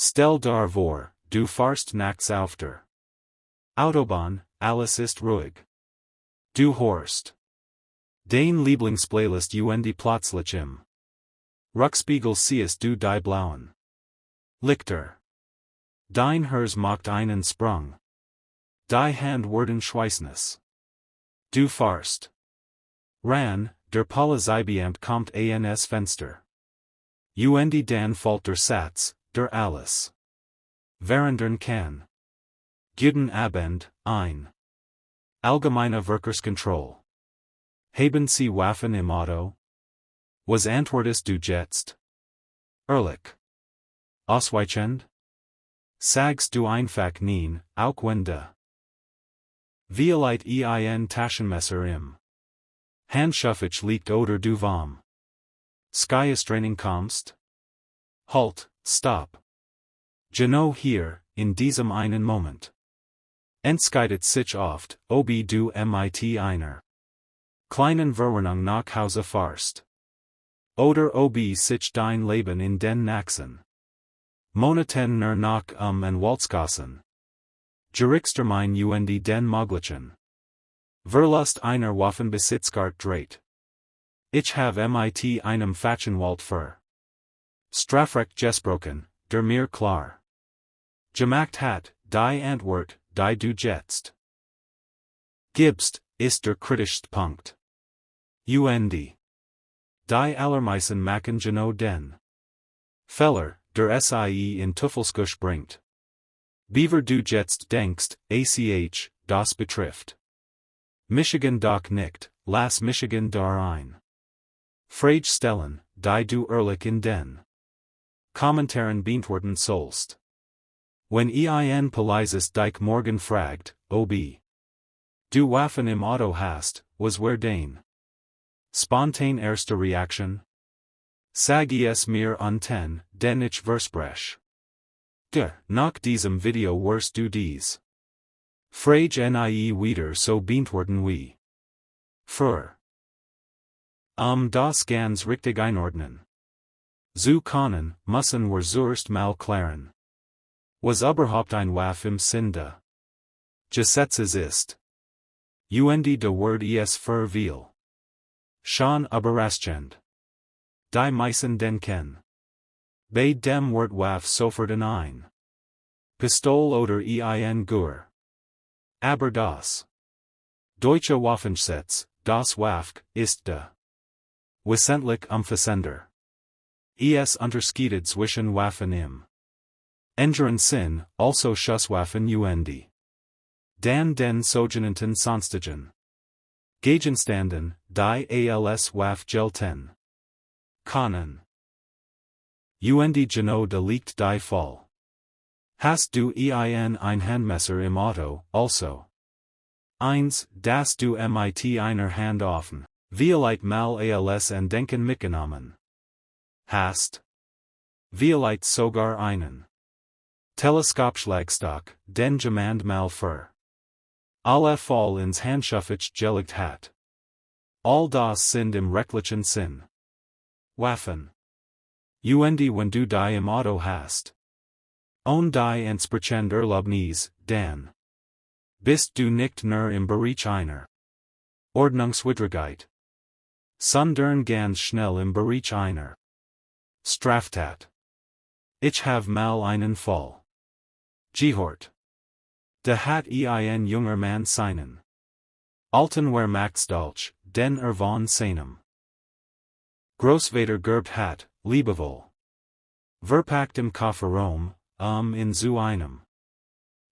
Stell dir vor, du fahrst nachts auf der Autobahn, alles ist ruhig. Du hörst dein Lieblingsplaylist und plötzlich im Rückspiegel siehst du die blauen Lichter. Dein Herz macht einen Sprung. Die Hand werden schweißnass. Du fahrst ran, der Polizeibeamt kommt ans Fenster. Und dann fällt der Satz, der alles verhindern kann. Guten Abend, ein allgemeine Verkehrskontrolle. Haben Sie Waffen im Auto? Was antwortest du jetzt? Ehrlich. Ausweichend? Sagst du einfach nein, auch wenn de Violite ein Taschenmesser im Handschuffich liegt oder du vom Skystraining kommst? Halt, stopp. Genau hier, in diesem einen Moment. Entscheidet sich oft, ob du mit einer kleinen Verwarnung nach Hause fahrst. Oder ob sich dein Leben in den nächsten Monaten nur noch Anwaltsgassen Gerichtstermin und den möglichen Verlust einer Waffenbesitzkarte dreht. Ich habe mit einem Fachanwalt für Strafrecht gesprochen, der mir klar gemacht hat, die Antwort, die du jetzt gibst, ist der kritischste Punkt. Und die allermeisten machen genau den Fehler, der SAG in Teufelskusch bringt. Beaver du jetzt denkst, das betrifft Michigan doch nicht, lass Michigan da ein Frage stellen, die du ehrlich in den Kommentaren beantworten sollst. Wenn ein Polizist dich morgen fragt, ob du Waffen im Auto hast, was wär dein spontan erste Reaktion? Sag es mir unten, denn ich verspreche nach diesem Video wirst du dies Frage nie wieder so beantworten wie für das ganz richtig einordnen zu können, müssen wir zuerst mal klären, was überhaupt ein Waff im Sinn de Gesetzes ist. Und de Wort es für viel schon überraschend. Die meisten denken bei dem Wort Waff sofort an ein Pistol oder ein Gewehr. Aber das deutsche Waffengesetz, das Waff, ist de wesentlich umfassender. Es unterscheidet zwischen Waffen im engeren Sinn, also Schusswaffen und dann den sogenannten sonstigen Gegenständen, die als Waff gelten können. Und genau da liegt die Fall. Hast du ein Handmesser im Auto, also 1, dass du mit einer Hand offen, vielleicht mal als an Denken mitgenommen hast. Vielleicht sogar einen Teleskopschlagstock, den jemand mal für alle Fall ins Handschuffich gelegt hat. All das sind im rechtlichen Sinn Waffen. Und wenn du die im Auto hast und die entsprechend Erlaubnis, dann bist du nicht nur im Bereich einer Ordnungswidrigkeit, sondern ganz schnell im Bereich einer Straftat. Ich have mal einen Fall gehört. Da hat ein junger Mann seinen alten Wehrmachtsdolch, den von seinem Großvater geerbt hat, liebevoll verpackt im Kofferraum, in zu einem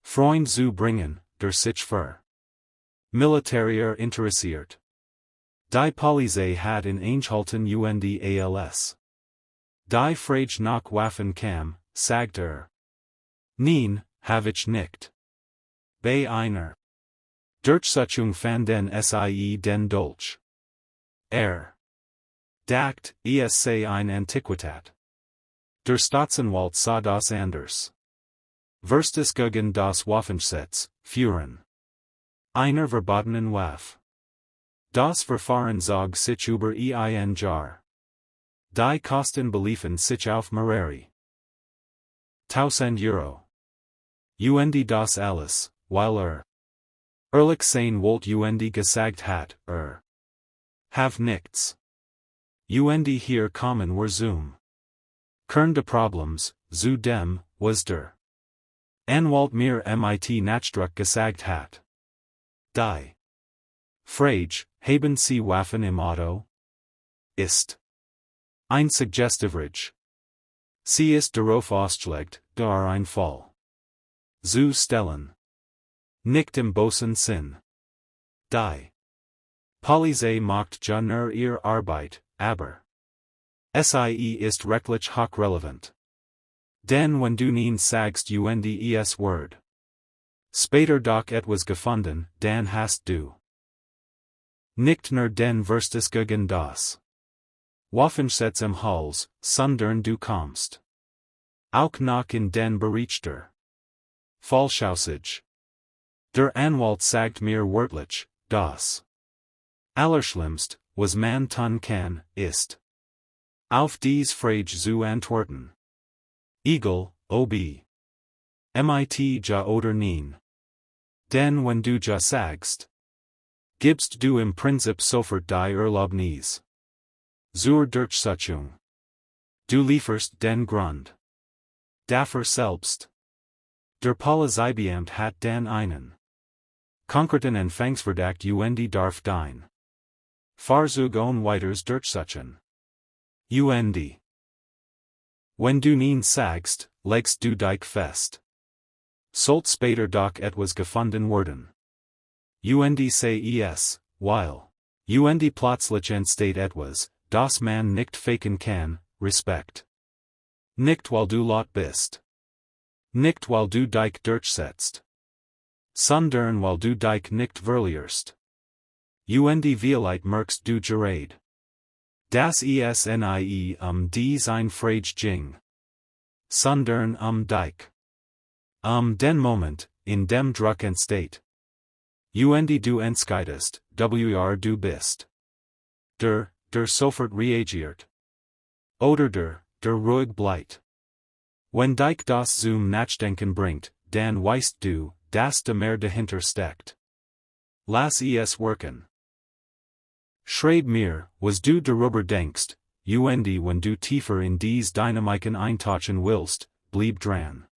Freund zu bringen, der sich für Militär interessiert. Die Polizei hat ihn eingehalten und als die Frage nach Waffen kam, sagt nein, habe ich nicht. Bei einer Durchsuchung von den SAG den Dolch. Dacht, es sei ein Antiquitat. Der Staatsanwalt sah das anders. Verstes gegen das Waffengesetz, führen einer verbotenen Waff. Das Verfahren zog sich über ein Jahr. Die Kosten beliefen sich auf mehrere 1000 Euro. Und das alles, weil ehrlich sein wollt und gesagt hat, have nichts. Und hier kommen wir zum Kern des Problems, zu dem, was der Anwalt mir mit Nachdruck gesagt hat. Die Frage, haben Sie Waffen im Auto? Ist ein Suggestivreich. Sie ist darauf ausgelegt, dar ein Fall zu stellen. Nicht im bösen Sinn. Die Polizei macht ja nur ihre Arbeit, aber sie ist rechtlich hochrelevant. Denn wenn du nicht sagst und es Word später doch etwas gefunden, dann hast du nicht nur den Verstes gegen das Waffengesetz im Hals, sondern du kommst auch noch in den Bereich der Falschaussage. Der Anwalt sagt mir wörtlich, das Allerschlimmste, was man tun kann, ist auf diese Frage zu antworten. Egal, ob mit ja oder nein. Denn wenn du ja sagst, gibst du im Prinzip sofort die Erlaubnis zur Durchsetzung. Du lieferst den Grund dafür selbst. Der Polizeibeamt hat dann einen konkreten Anfangsverdacht und darf dein Fahrzeug ohne weiteres durchsetzen. Und wenn du nicht sagst, legst du dich fest. Sollte später doch etwas gefunden werden. Und sei es, weil und plötzlich entsteht etwas, das man nicht faken kann, Respekt. Nicht weil du laut bist. Nicht weil du dich durchsetzt. Sondern weil du dich nicht verlierst. Und vielleicht merkst du gerade, dass es nie dies ein Frage ging. Sondern dich. Den Moment, in dem Druck entsteht. Und du entscheidest, du bist. Der sofort reagiert. Oder der ruhig bleibt. Wenn dich das zum Nachdenken bringt, dann weißt du, dass da mehr dahinter steckt. Lass es wirken. Schreib mir, was du darüber denkst, und wenn du tiefer in dies Dynamiken eintauchen willst, bleib dran.